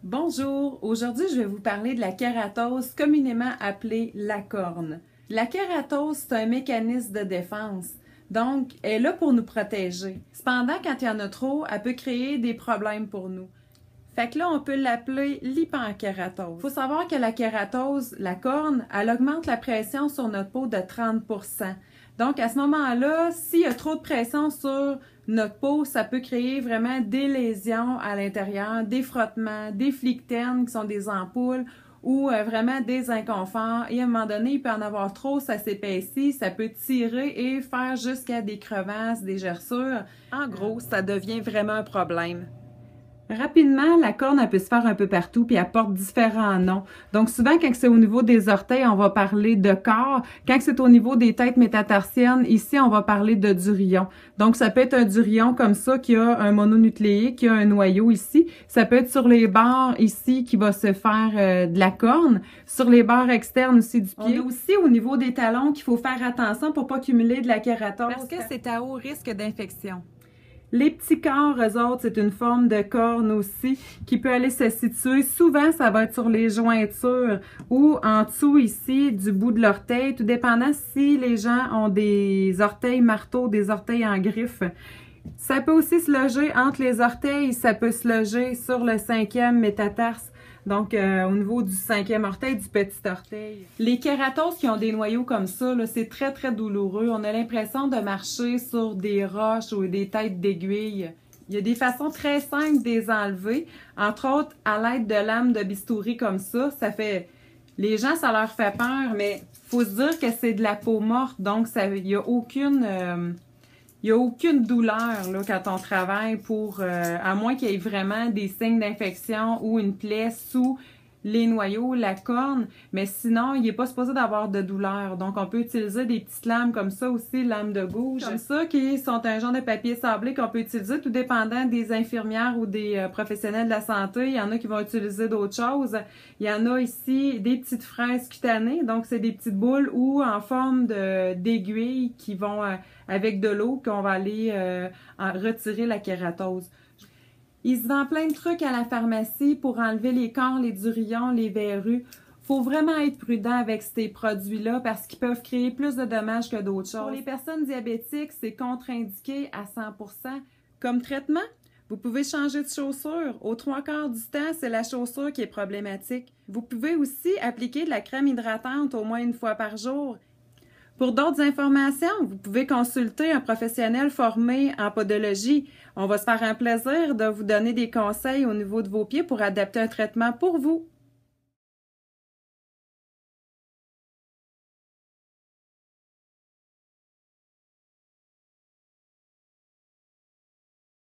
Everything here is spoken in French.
Bonjour, aujourd'hui je vais vous parler de la kératose, communément appelée la corne. La kératose, c'est un mécanisme de défense, donc elle est là pour nous protéger. Cependant, quand il y en a trop, elle peut créer des problèmes pour nous. Fait que là, on peut l'appeler l'hyperkératose. Il faut savoir que la kératose, la corne, elle augmente la pression sur notre peau de 30%. Donc, à ce moment-là, s'il y a trop de pression sur notre peau, ça peut créer vraiment des lésions à l'intérieur, des frottements, des flicternes qui sont des ampoules ou vraiment des inconforts. Et à un moment donné, il peut en avoir trop, ça s'épaissit, ça peut tirer et faire jusqu'à des crevasses, des gerçures. En gros, ça devient vraiment un problème. Rapidement, la corne, elle peut se faire un peu partout, puis elle porte différents noms. Donc, souvent, quand c'est au niveau des orteils, on va parler de corps. Quand c'est au niveau des têtes métatarsiennes, ici, on va parler de durion. Donc, ça peut être un durion comme ça, qui a un mononucléé, qui a un noyau ici. Ça peut être sur les bords ici, qui va se faire de la corne. Sur les bords externes aussi du pied. On a aussi au niveau des talons qu'il faut faire attention pour pas cumuler de la kératose. Parce que c'est à haut risque d'infection. Les petits corps, eux autres, c'est une forme de corne aussi qui peut aller se situer. Souvent, ça va être sur les jointures ou en dessous ici du bout de l'orteil, tout dépendant si les gens ont des orteils marteaux, des orteils en griffe. Ça peut aussi se loger entre les orteils, ça peut se loger sur le 5e métatarse. Donc, au niveau du 5e orteil, du petit orteil. Les kératoses qui ont des noyaux comme ça, c'est très, très douloureux. On a l'impression de marcher sur des roches ou des têtes d'aiguilles. Il y a des façons très simples de les enlever. Entre autres, à l'aide de lames de bistouri comme ça. Ça fait... Les gens, ça leur fait peur, mais faut se dire que c'est de la peau morte. Donc, il n'y a aucune... Il n'y a aucune douleur là, quand on travaille pour, à moins qu'il y ait vraiment des signes d'infection ou une plaie sous les noyaux, la corne, mais sinon, il n'est pas supposé d'avoir de douleur. Donc, on peut utiliser des petites lames comme ça aussi, lames de gauche, comme ça, qui sont un genre de papier sablé qu'on peut utiliser, tout dépendant des infirmières ou des professionnels de la santé. Il y en a qui vont utiliser d'autres choses. Il y en a ici des petites fraises cutanées, donc c'est des petites boules ou en forme d'aiguilles qui vont avec de l'eau qu'on va aller retirer la kératose. Il se vend plein de trucs à la pharmacie pour enlever les corps, les durillons, les verrues. Faut vraiment être prudent avec ces produits-là parce qu'ils peuvent créer plus de dommages que d'autres choses. Pour les personnes diabétiques, c'est contre-indiqué à 100%. Comme traitement, vous pouvez changer de chaussure. Aux 3/4 du temps, c'est la chaussure qui est problématique. Vous pouvez aussi appliquer de la crème hydratante au moins une fois par jour. Pour d'autres informations, vous pouvez consulter un professionnel formé en podologie. On va se faire un plaisir de vous donner des conseils au niveau de vos pieds pour adapter un traitement pour vous.